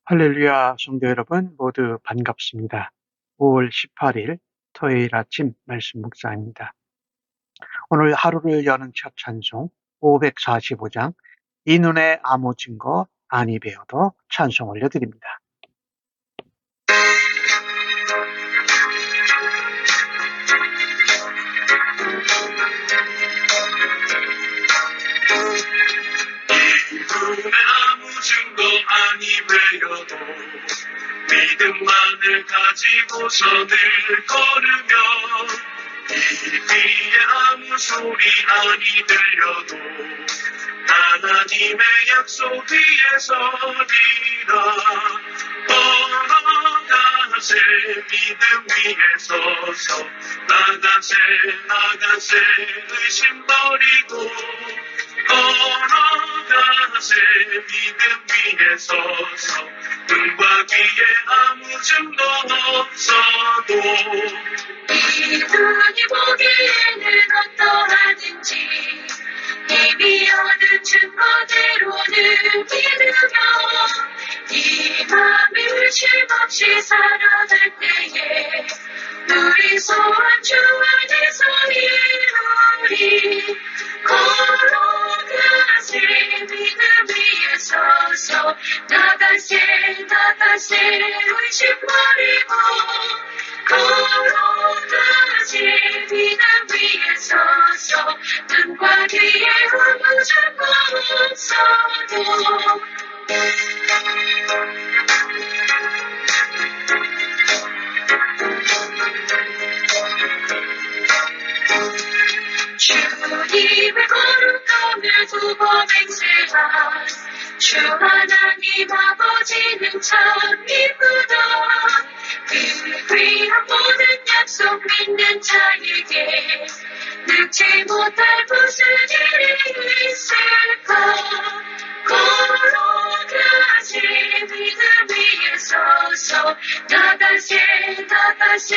할렐루야, 성도 여러분 모두 반갑습니다. 5월 18일 토요일 아침 말씀 묵상입니다. 오늘 하루를 여는 첫 찬송 545장 이 눈에 아무 증거 아니 배워도 찬송 올려드립니다. 이 눈에 아무 증거 아니 배워도 믿음만을 가지고서 늘 걸으며 이 귀에 아무 소리 아니 들려도 하나님의 약속 위에 서리라. 걸어가세 믿음 위에 서서 나가세 의심 버리고 걸어가세 믿음 위에 서서 눈과 귀에 아무 증거 없어도 이 눈이 보기에는 어떠하든지 이미 얻은 증거대로는 믿으며 이 맘이 의심 없이 살아갈 때에 우리 소원 주 안에서 이루리. 걸어가세 믿음 위에 서서 나가세 의심 버리고 걸어가세 믿음 위에 서서 눈과 귀에 아무 증거 없어도 주님의 거룩함을 두고 맹세한 주 하나님 아버지는 참 이쁘다. 그 귀한 모든 약속 믿는 자에게 늙지 못할 무슨 일이 있을까. 걸어가세 믿음 위에 서서 나가세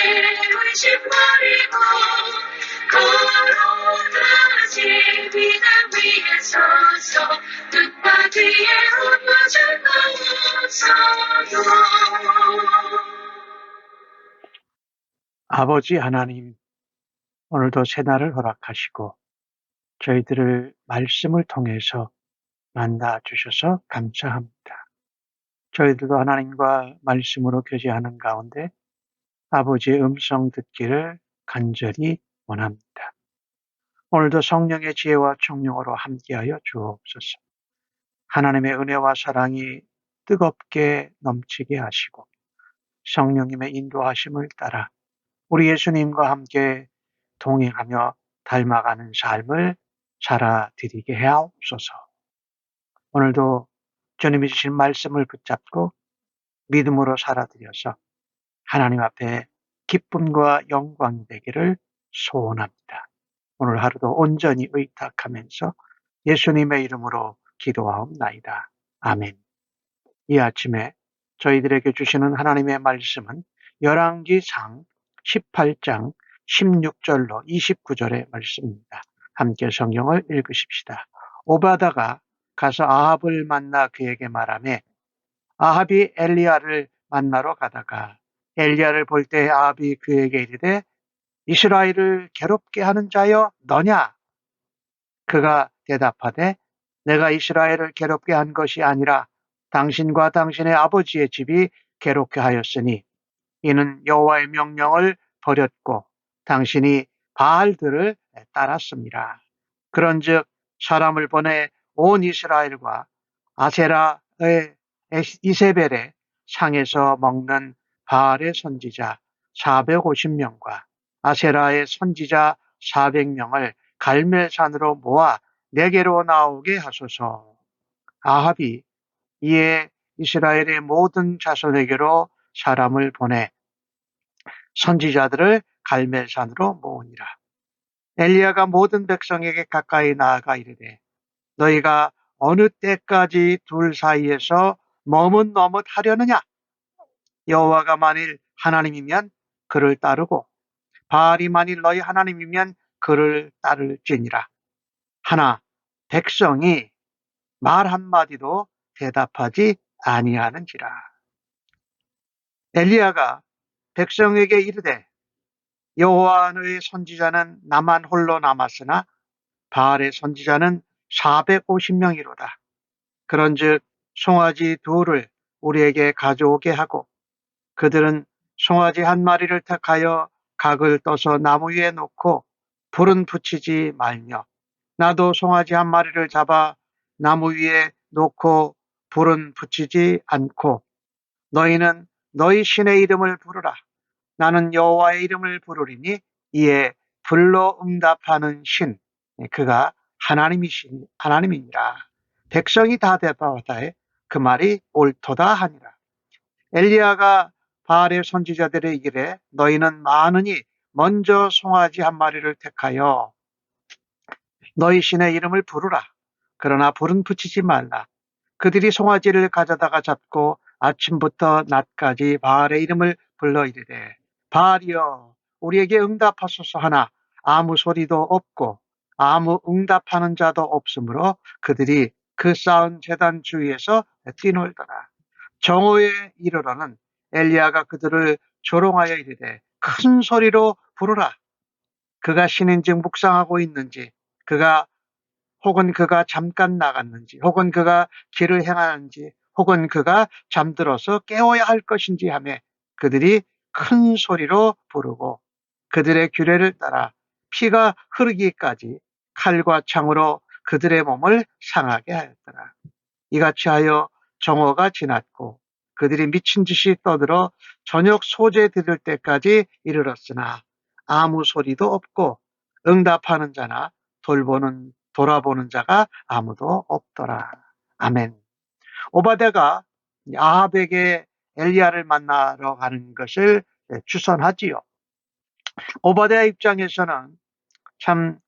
의심 버리고 걸어가세 믿음 위에 서서 눈과 귀에 아무 증거 없어도. 아버지 하나님, 오늘도 새날을 허락하시고 저희들을 말씀을 통해서 만나 주셔서 감사합니다. 저희들도 하나님과 말씀으로 교제하는 가운데 아버지의 음성 듣기를 간절히 원합니다. 오늘도 성령의 지혜와 총령으로 함께하여 주옵소서. 하나님의 은혜와 사랑이 뜨겁게 넘치게 하시고 성령님의 인도하심을 따라 우리 예수님과 함께 동행하며 닮아가는 삶을 살아드리게 하옵소서. 오늘도 주님이 주신 말씀을 붙잡고 믿음으로 살아드려서 하나님 앞에 기쁨과 영광이 되기를 소원합니다. 오늘 하루도 온전히 의탁하면서 예수님의 이름으로 기도하옵나이다. 아멘. 이 아침에 저희들에게 주시는 하나님의 말씀은 열왕기상 18장 16절로 29절의 말씀입니다. 함께 성경을 읽으십시다. 오바다가 가서 아합을 만나 그에게 말하매 아합이 엘리야를 만나러 가다가 엘리야를 볼 때 아합이 그에게 이르되 이스라엘을 괴롭게 하는 자여 너냐? 그가 대답하되 내가 이스라엘을 괴롭게 한 것이 아니라 당신과 당신의 아버지의 집이 괴롭게 하였으니 이는 여호와의 명령을 버렸고 당신이 바알들을 따랐습니다. 그런즉 사람을 보내 온 이스라엘과 아세라의 이세벨의 상에서 먹는 바알의 선지자 450명과 아세라의 선지자 400명을 갈멜산으로 모아 내게로 나오게 하소서. 아합이 이에 이스라엘의 모든 자손에게로 사람을 보내 선지자들을 갈멜산으로 모으니라. 엘리야가 모든 백성에게 가까이 나아가 이르되 너희가 어느 때까지 둘 사이에서 머뭇머뭇하려느냐? 여호와가 만일 하나님이면 그를 따르고 바알이 만일 너희 하나님이면 그를 따를지니라. 하나 백성이 말 한마디도 대답하지 아니하는지라. 엘리야가 백성에게 이르되 여호와의 선지자는 나만 홀로 남았으나 바알의 선지자는 450명이로다. 그런즉 송아지 둘을 우리에게 가져오게 하고 그들은 송아지 한 마리를 택하여 각을 떠서 나무 위에 놓고 불은 붙이지 말며 나도 송아지 한 마리를 잡아 나무 위에 놓고 불은 붙이지 않고 너희는 너희 신의 이름을 부르라. 나는 여호와의 이름을 부르리니 이에 불로 응답하는 신 그가 하나님이니라. 백성이 다 대답하되 그 말이 옳도다 하니라. 엘리야가 바알의 선지자들의 이르되 너희는 많으니 먼저 송아지 한 마리를 택하여 너희 신의 이름을 부르라. 그러나 불은 붙이지 말라. 그들이 송아지를 가져다가 잡고 아침부터 낮까지 바알의 이름을 불러 이르되 바알이여 우리에게 응답하소서 하나 아무 소리도 없고 아무 응답하는 자도 없으므로 그들이 그 쌓은 제단 주위에서 뛰놀더라. 정오에 이르러는 엘리야가 그들을 조롱하여 이르되 큰 소리로 부르라. 그가 신인즉 묵상하고 있는지 그가 혹은 그가 잠깐 나갔는지 혹은 그가 길을 행하는지 혹은 그가 잠들어서 깨워야 할 것인지 하며 그들이 큰 소리로 부르고 그들의 규례를 따라 피가 흐르기까지 칼과 창으로 그들의 몸을 상하게 하였더라. 이같이 하여 정오가 지났고 그들이 미친 듯이 떠들어 저녁 소재 들을 때까지 이르렀으나 아무 소리도 없고 응답하는 자나 돌아보는 자가 아무도 없더라. 아멘. 오바댜가 아합에게 엘리야를 만나러 가는 것을 추선하지요. 오바댜 입장에서는 참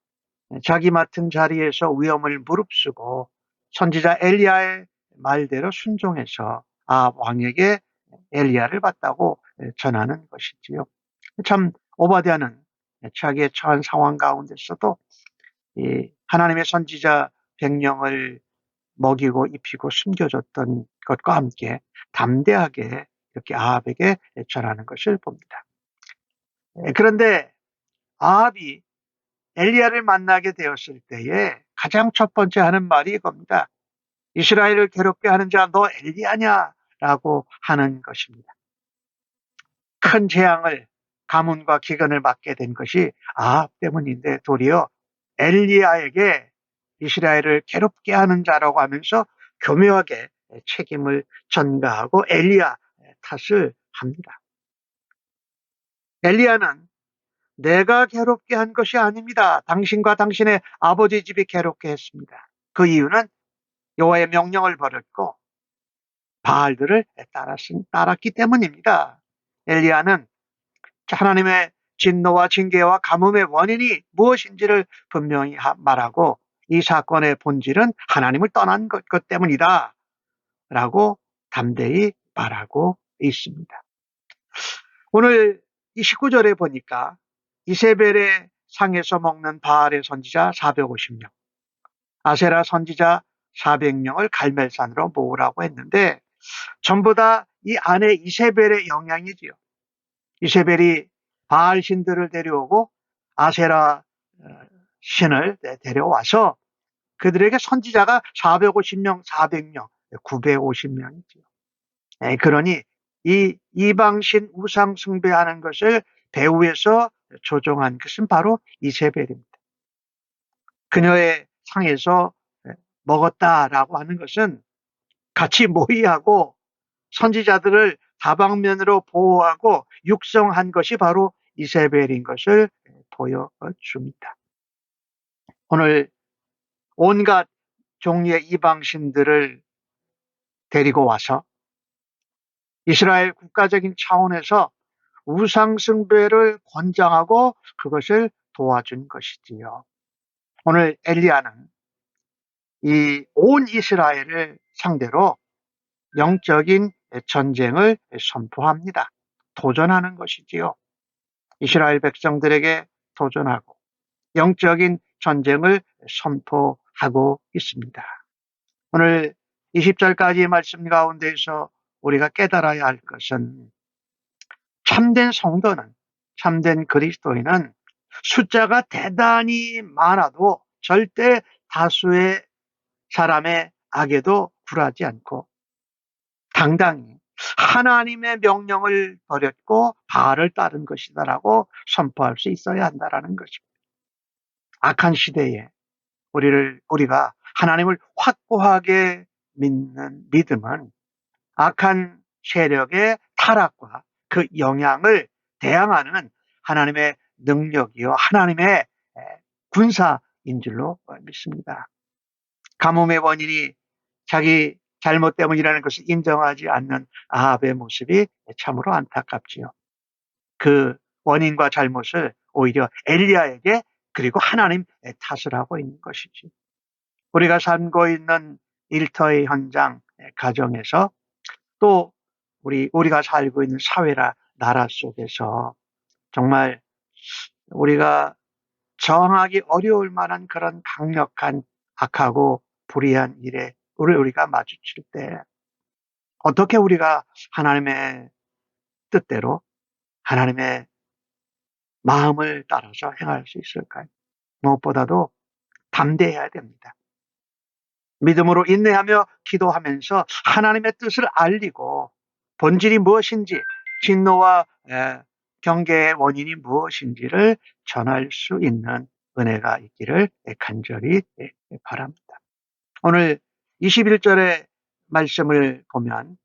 자기 맡은 자리에서 위험을 무릅쓰고 선지자 엘리야의 말대로 순종해서 아합 왕에게 엘리야를 받다고 전하는 것이지요. 참 오바댜는 자기의 처한 상황 가운데서도 이 하나님의 선지자 100명을 먹이고 입히고 숨겨줬던 것과 함께 담대하게 이렇게 아합에게 전하는 것을 봅니다. 그런데 아합이 엘리야를 만나게 되었을 때에 가장 첫 번째 하는 말이 이겁니다. 이스라엘을 괴롭게 하는 자 너 엘리야냐? 라고 하는 것입니다. 큰 재앙을 가문과 기근을 맞게 된 것이 아합 때문인데 도리어 엘리야에게 이스라엘을 괴롭게 하는 자라고 하면서 교묘하게 책임을 전가하고 엘리야 탓을 합니다. 엘리야는 내가 괴롭게 한 것이 아닙니다. 당신과 당신의 아버지 집이 괴롭게 했습니다. 그 이유는 여호와의 명령을 버렸고 바알들을 따랐기 때문입니다. 엘리야는 하나님의 진노와 징계와 가뭄의 원인이 무엇인지를 분명히 말하고 이 사건의 본질은 하나님을 떠난 것 때문이다 라고 담대히 말하고 있습니다. 오늘 이 19절에 보니까 이세벨의 상에서 먹는 바알의 선지자 450명, 아세라 선지자 400명을 갈멜산으로 모으라고 했는데 전부 다 이 안에 이세벨의 영향이지요. 이세벨이 바알 신들을 데려오고 아세라 신을 데려와서 그들에게 선지자가 450명, 400명, 950명이지요. 그러니 이 이방신 우상 숭배하는 것을 배후에서 조종한 것은 바로 이세벨입니다. 그녀의 상에서 먹었다라고 하는 것은 같이 모의하고 선지자들을 다방면으로 보호하고 육성한 것이 바로 이세벨인 것을 보여줍니다. 오늘 온갖 종류의 이방신들을 데리고 와서 이스라엘 국가적인 차원에서 우상숭배를 권장하고 그것을 도와준 것이지요. 오늘 엘리야는 이 온 이스라엘을 상대로 영적인 전쟁을 선포합니다. 도전하는 것이지요. 이스라엘 백성들에게 도전하고 영적인 전쟁을 선포하고 있습니다. 오늘 20절까지의 말씀 가운데에서 우리가 깨달아야 할 것은 참된 성도는, 참된 그리스도인은 숫자가 대단히 많아도 절대 다수의 사람의 악에도 굴하지 않고 당당히 하나님의 명령을 버렸고 바알을 따른 것이다라고 선포할 수 있어야 한다라는 것입니다. 악한 시대에 우리가 하나님을 확고하게 믿는 믿음은 악한 세력의 타락과 그 영향을 대항하는 하나님의 능력이요 하나님의 군사인 줄로 믿습니다. 가뭄의 원인이 자기 잘못 때문이라는 것을 인정하지 않는 아합의 모습이 참으로 안타깝지요. 그 원인과 잘못을 오히려 엘리야에게 그리고 하나님 탓을 하고 있는 것이지. 우리가 살고 있는 일터의 현장, 가정에서 또 우리가 살고 있는 사회나 나라 속에서 정말 우리가 정하기 어려울 만한 그런 강력한 악하고 불의한 일에 우리가 마주칠 때 어떻게 우리가 하나님의 뜻대로 하나님의 마음을 따라서 행할 수 있을까요? 무엇보다도 담대해야 됩니다. 믿음으로 인내하며 기도하면서 하나님의 뜻을 알리고 본질이 무엇인지 진노와 경계의 원인이 무엇인지를 전할 수 있는 은혜가 있기를 간절히 바랍니다. 오늘 21절의 말씀을 보면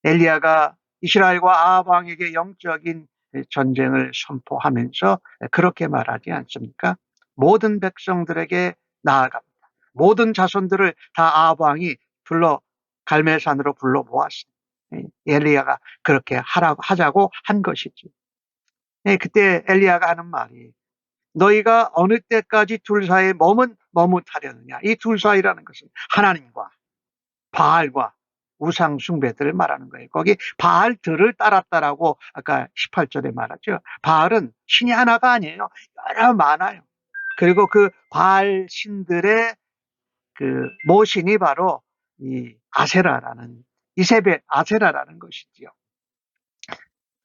엘리야가 이스라엘과 아합 왕에게 영적인 전쟁을 선포하면서 그렇게 말하지 않습니까? 모든 백성들에게 나아갑니다. 모든 자손들을 다 아합 왕이 갈멜산으로 불러 모았습니다. 엘리야가 그렇게 하자고 한 것이지. 그때 엘리야가 하는 말이 너희가 어느 때까지 둘 사이에 머뭇하려느냐. 이 둘 사이라는 것은 하나님과 바알과 우상 숭배들을 말하는 거예요. 거기 바알들을 따랐다라고 아까 18절에 말하죠. 바알은 신이 하나가 아니에요. 여러 많아요. 그리고 그 바알 신들의 그 모신이 바로 이 이세벨 아세라라는 것이지요.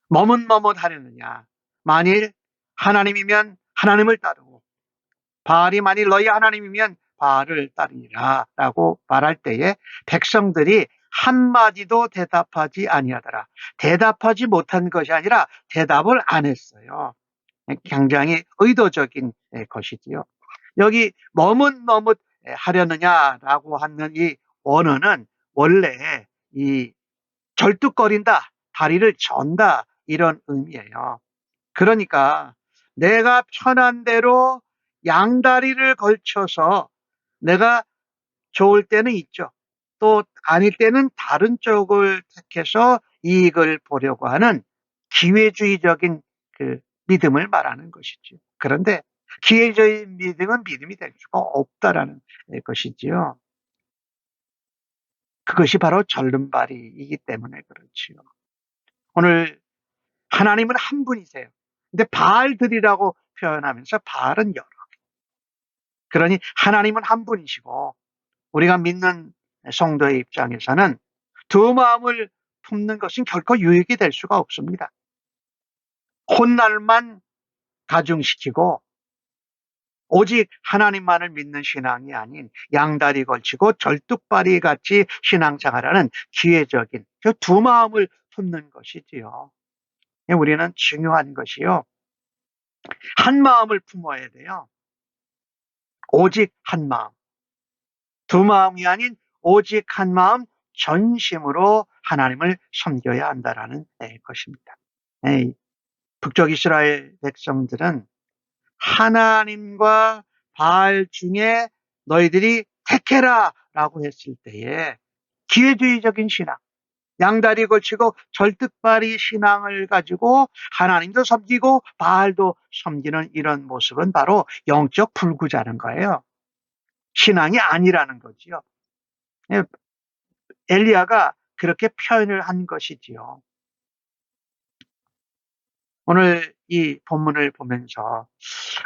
머뭇하려느냐. 만일 하나님이면 하나님을 따르고 바알이 만일 너희 하나님이면 바알을 따르니라 라고 말할 때에 백성들이 한마디도 대답하지 아니하더라. 대답하지 못한 것이 아니라 대답을 안 했어요. 굉장히 의도적인 것이지요. 여기 머뭇 하려느냐라고 하는 이 원어는 원래 이 절뚝거린다, 다리를 전다 이런 의미예요. 그러니까 내가 편한 대로 양다리를 걸쳐서 내가 좋을 때는 있죠. 또 아닐 때는 다른 쪽을 택해서 이익을 보려고 하는 기회주의적인 그 믿음을 말하는 것이죠. 그런데 기회주의 믿음은 믿음이 될 수가 없다라는 것이지요. 그것이 바로 절름발이이기 때문에 그렇지요. 오늘 하나님은 한 분이세요. 근데 바알들이라고 표현하면서 바알은 여러 개. 그러니 하나님은 한 분이시고 우리가 믿는 성도의 입장에서는 두 마음을 품는 것은 결코 유익이 될 수가 없습니다. 혼날만 가중시키고 오직 하나님만을 믿는 신앙이 아닌 양다리 걸치고 절뚝발이 같이 신앙생활하는 기회적인 그 두 마음을 품는 것이지요. 우리는 중요한 것이요. 한 마음을 품어야 돼요. 오직 한 마음. 두 마음이 아닌 오직 한 마음 전심으로 하나님을 섬겨야 한다라는 것입니다. 북쪽 이스라엘 백성들은 하나님과 바알 중에 너희들이 택해라 라고 했을 때에 기회주의적인 신앙, 양다리 걸치고 절뚝발이 신앙을 가지고 하나님도 섬기고 바알도 섬기는 이런 모습은 바로 영적 불구자는 거예요. 신앙이 아니라는 거지요. 엘리야가 그렇게 표현을 한 것이지요. 오늘 이 본문을 보면서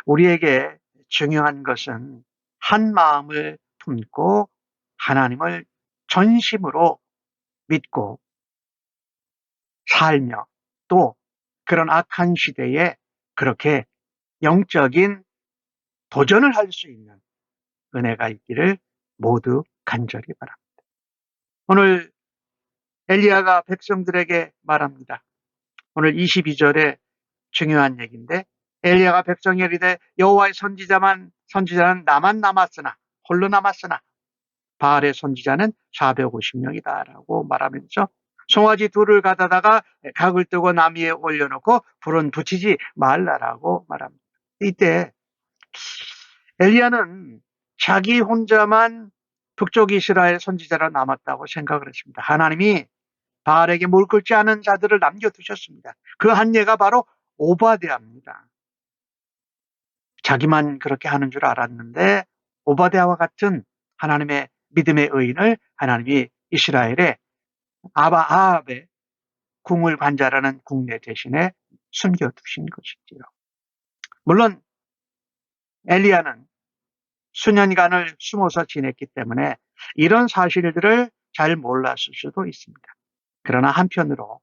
우리에게 중요한 것은 한 마음을 품고 하나님을 전심으로 믿고 살며 또 그런 악한 시대에 그렇게 영적인 도전을 할 수 있는 은혜가 있기를 모두 간절히 바랍니다. 오늘 엘리야가 백성들에게 말합니다. 오늘 22절에 중요한 얘기인데, 엘리야가 백성에 이르되 여호와의 선지자는 나만 남았으나, 홀로 남았으나 바알의 선지자는 450명이다 라고 말하면서 송아지 둘을 가져다가 각을 뜨고 나무 위에 올려놓고 불은 붙이지 말라라고 말합니다. 이때 엘리야는 자기 혼자만 북쪽 이스라엘 선지자로 남았다고 생각을 했습니다. 하나님이 바알에게 물 끓지 않은 자들을 남겨두셨습니다. 그 한 예가 바로 오바댜입니다. 자기만 그렇게 하는 줄 알았는데 오바댜와 같은 하나님의 믿음의 의인을 하나님이 이스라엘의 아합의 궁을 관자라는 국내 대신에 숨겨두신 것이지요. 물론 엘리야는 수년간을 숨어서 지냈기 때문에 이런 사실들을 잘 몰랐을 수도 있습니다. 그러나 한편으로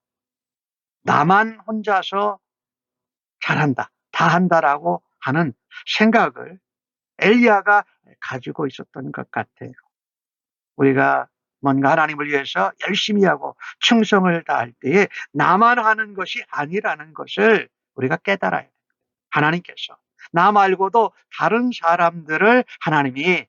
나만 혼자서 잘한다, 다 한다라고 하는 생각을 엘리야가 가지고 있었던 것 같아요. 우리가 뭔가 하나님을 위해서 열심히 하고 충성을 다할 때에 나만 하는 것이 아니라는 것을 우리가 깨달아야 돼요. 하나님께서 나 말고도 다른 사람들을 하나님이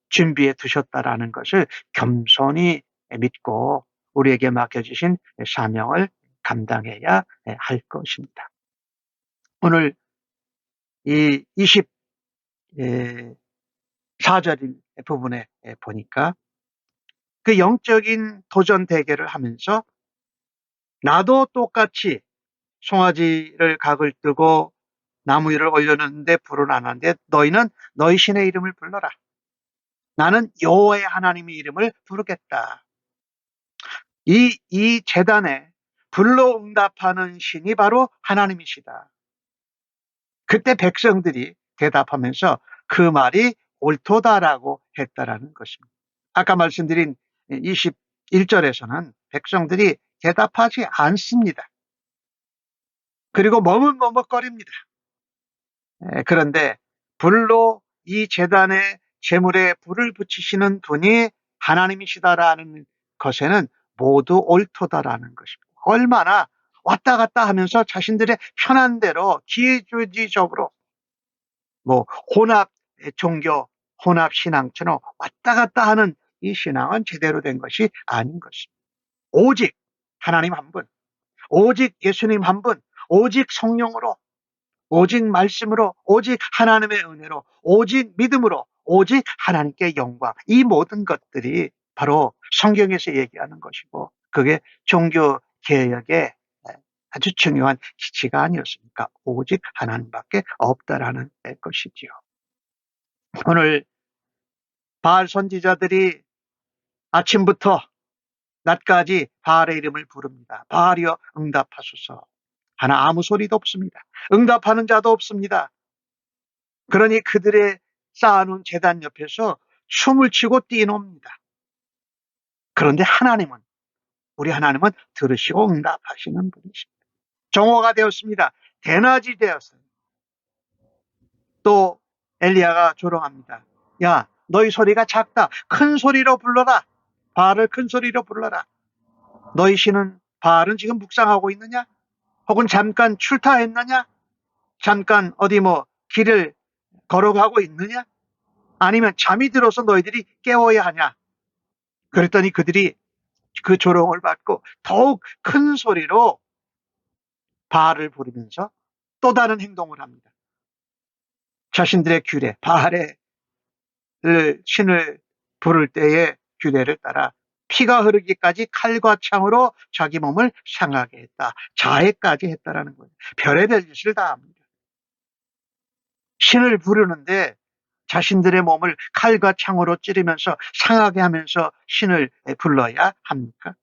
준비해 두셨다라는 것을 겸손히 믿고 우리에게 맡겨주신 사명을 감당해야 할 것입니다. 오늘 이 24절 부분에 보니까 그 영적인 도전 대결을 하면서 나도 똑같이 송아지를 각을 뜨고 나무 위를 올려놓는데 불은 안 하는데 너희는 너희 신의 이름을 불러라. 나는 여호와의 하나님의 이름을 부르겠다. 이 제단에 불로 응답하는 신이 바로 하나님이시다. 그때 백성들이 대답하면서 그 말이 옳도다라고 했다라는 것입니다. 아까 말씀드린 21절에서는 백성들이 대답하지 않습니다. 그리고 머뭇머뭇거립니다. 그런데 불로 이 제단의 제물에 불을 붙이시는 분이 하나님이시다라는 것에는 모두 옳도다라는 것입니다. 얼마나 왔다 갔다 하면서 자신들의 편한 대로 기회주의적으로 혼합 종교, 혼합 신앙처럼 왔다 갔다 하는 이 신앙은 제대로 된 것이 아닌 것입니다. 오직 하나님 한 분, 오직 예수님 한 분, 오직 성령으로, 오직 말씀으로, 오직 하나님의 은혜로, 오직 믿음으로, 오직 하나님께 영광. 이 모든 것들이 바로 성경에서 얘기하는 것이고 그게 종교 개혁의 아주 중요한 기치가 아니었습니까? 오직 하나님밖에 없다라는 것이지요. 오늘 바알 선지자들이 아침부터 낮까지 바알의 이름을 부릅니다. 바알이여 응답하소서. 하나 아무 소리도 없습니다. 응답하는 자도 없습니다. 그러니 그들의 쌓아놓은 제단 옆에서 춤을 추고 뛰노옵니다. 그런데 우리 하나님은 들으시고 응답하시는 분이십니다. 정오가 되었습니다. 대낮이 되었어요. 또 엘리야가 조롱합니다. 야, 너희 소리가 작다. 큰 소리로 불러라. 바알을 큰 소리로 불러라. 너희 신은 바알은 지금 묵상하고 있느냐? 혹은 잠깐 출타했느냐? 잠깐 어디 길을 걸어가고 있느냐? 아니면 잠이 들어서 너희들이 깨워야 하냐? 그랬더니 그들이 그 조롱을 받고 더욱 큰 소리로 바알을 부르면서 또 다른 행동을 합니다. 자신들의 규례, 바알의 신을 부를 때의 규례를 따라 피가 흐르기까지 칼과 창으로 자기 몸을 상하게 했다. 자해까지 했다라는 거예요. 별의별 짓을 다 합니다. 신을 부르는데 자신들의 몸을 칼과 창으로 찌르면서 상하게 하면서 신을 불러야 합니까?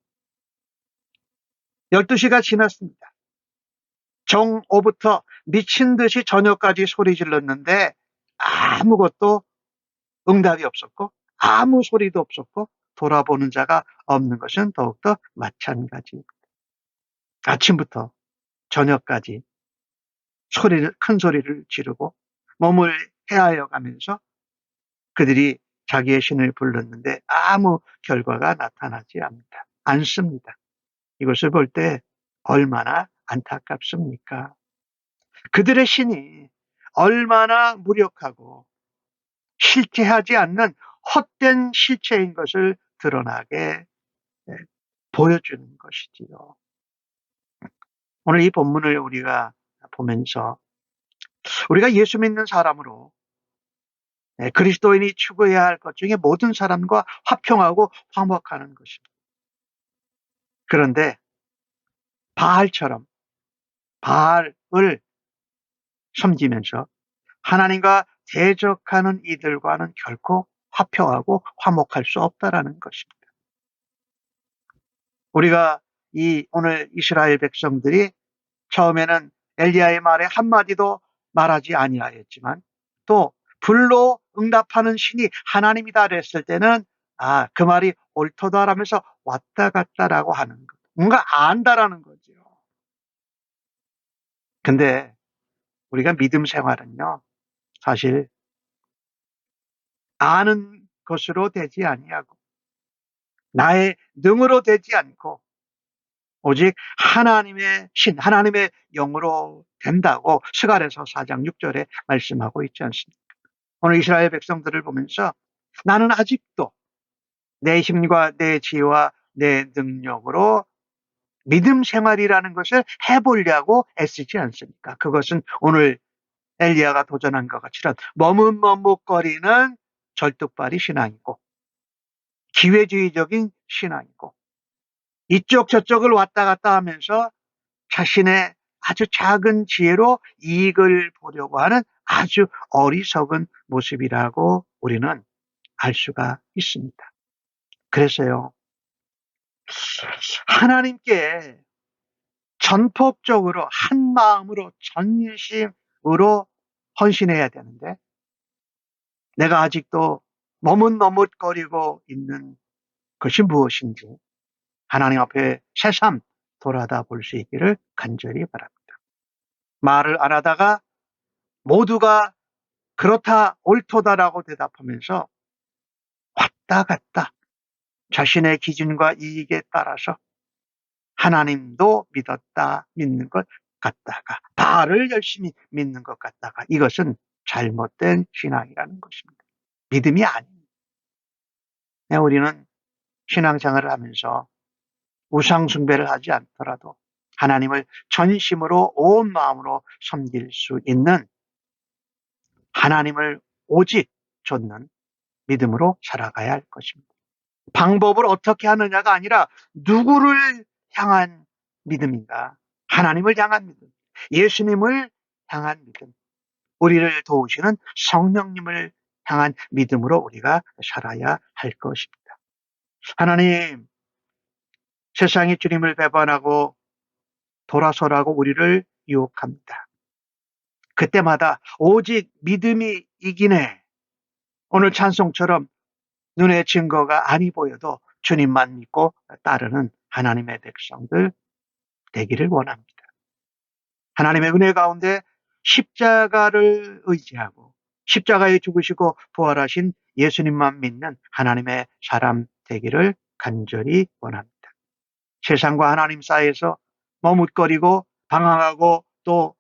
12시가 지났습니다. 정오부터 미친 듯이 저녁까지 소리 질렀는데 아무것도 응답이 없었고 아무 소리도 없었고 돌아보는 자가 없는 것은 더욱더 마찬가지입니다. 아침부터 저녁까지 큰 소리를 지르고 몸을 헤아려 가면서 그들이 자기의 신을 불렀는데 아무 결과가 나타나지 않습니다. 이것을 볼 때 얼마나 안타깝습니까? 그들의 신이 얼마나 무력하고 실제하지 않는 헛된 실체인 것을 드러나게 보여주는 것이지요. 오늘 이 본문을 우리가 보면서 우리가 예수 믿는 사람으로 그리스도인이 추구해야 할 것 중에 모든 사람과 화평하고 화목하는 것입니다. 그런데 바알처럼 바알을 섬기면서 하나님과 대적하는 이들과는 결코 화평하고 화목할 수 없다라는 것입니다. 우리가 오늘 이스라엘 백성들이 처음에는 엘리야의 말에 한마디도 말하지 아니하였지만 또 불로 응답하는 신이 하나님이다 그랬을 때는 그 말이 옳도다라면서 왔다 갔다라고 하는 것. 뭔가 안다라는 거죠. 근데 우리가 믿음 생활은요, 사실 아는 것으로 되지 아니하고 나의 능으로 되지 않고 오직 하나님의 신, 하나님의 영으로 된다고 스가랴서 4장 6절에 말씀하고 있지 않습니까? 오늘 이스라엘 백성들을 보면서 나는 아직도 내 힘과 내 지혜와 내 능력으로 믿음 생활이라는 것을 해보려고 애쓰지 않습니까? 그것은 오늘 엘리야가 도전한 것 같이는 머뭇머뭇거리는 절뚝발이 신앙이고 기회주의적인 신앙이고 이쪽 저쪽을 왔다 갔다 하면서 자신의 아주 작은 지혜로 이익을 보려고 하는 아주 어리석은 모습이라고 우리는 알 수가 있습니다. 그래서요, 하나님께 전폭적으로 한 마음으로 전심으로 헌신해야 되는데 내가 아직도 머뭇머뭇거리고 있는 것이 무엇인지 하나님 앞에 새삼 돌아다 볼 수 있기를 간절히 바랍니다. 말을 안 하다가 모두가 그렇다 옳도다라고 대답하면서 왔다 갔다 자신의 기준과 이익에 따라서 하나님도 믿는 것 같다가 바알을 열심히 믿는 것 같다가 이것은 잘못된 신앙이라는 것입니다. 믿음이 아닙니다. 우리는 신앙생활을 하면서 우상 숭배를 하지 않더라도 하나님을 전심으로 온 마음으로 섬길 수 있는 하나님을 오직 좇는 믿음으로 살아가야 할 것입니다. 방법을 어떻게 하느냐가 아니라 누구를 향한 믿음인가? 하나님을 향한 믿음, 예수님을 향한 믿음, 우리를 도우시는 성령님을 향한 믿음으로 우리가 살아야 할 것입니다. 하나님, 세상이 주님을 배반하고 돌아서라고 우리를 유혹합니다. 그때마다 오직 믿음이 이기네. 오늘 찬송처럼 눈의 증거가 아니 보여도 주님만 믿고 따르는 하나님의 백성들 되기를 원합니다. 하나님의 은혜 가운데 십자가를 의지하고 십자가에 죽으시고 부활하신 예수님만 믿는 하나님의 사람 되기를 간절히 원합니다. 세상과 하나님 사이에서 머뭇거리고 방황하고 또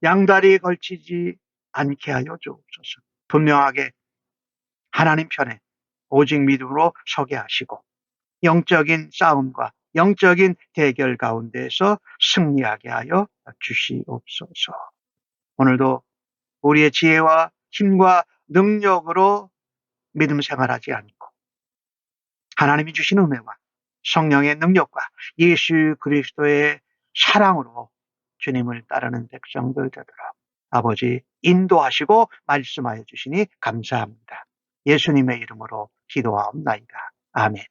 양다리 걸치지 않게 하여 주옵소서. 분명하게 하나님 편에 오직 믿음으로 서게 하시고 영적인 싸움과 영적인 대결 가운데에서 승리하게 하여 주시옵소서. 오늘도 우리의 지혜와 힘과 능력으로 믿음 생활하지 않고 하나님이 주신 은혜와 성령의 능력과 예수 그리스도의 사랑으로 주님을 따르는 백성들 되도록 아버지 인도하시고 말씀하여 주시니 감사합니다. 예수님의 이름으로 기도하옵나이다. 아멘.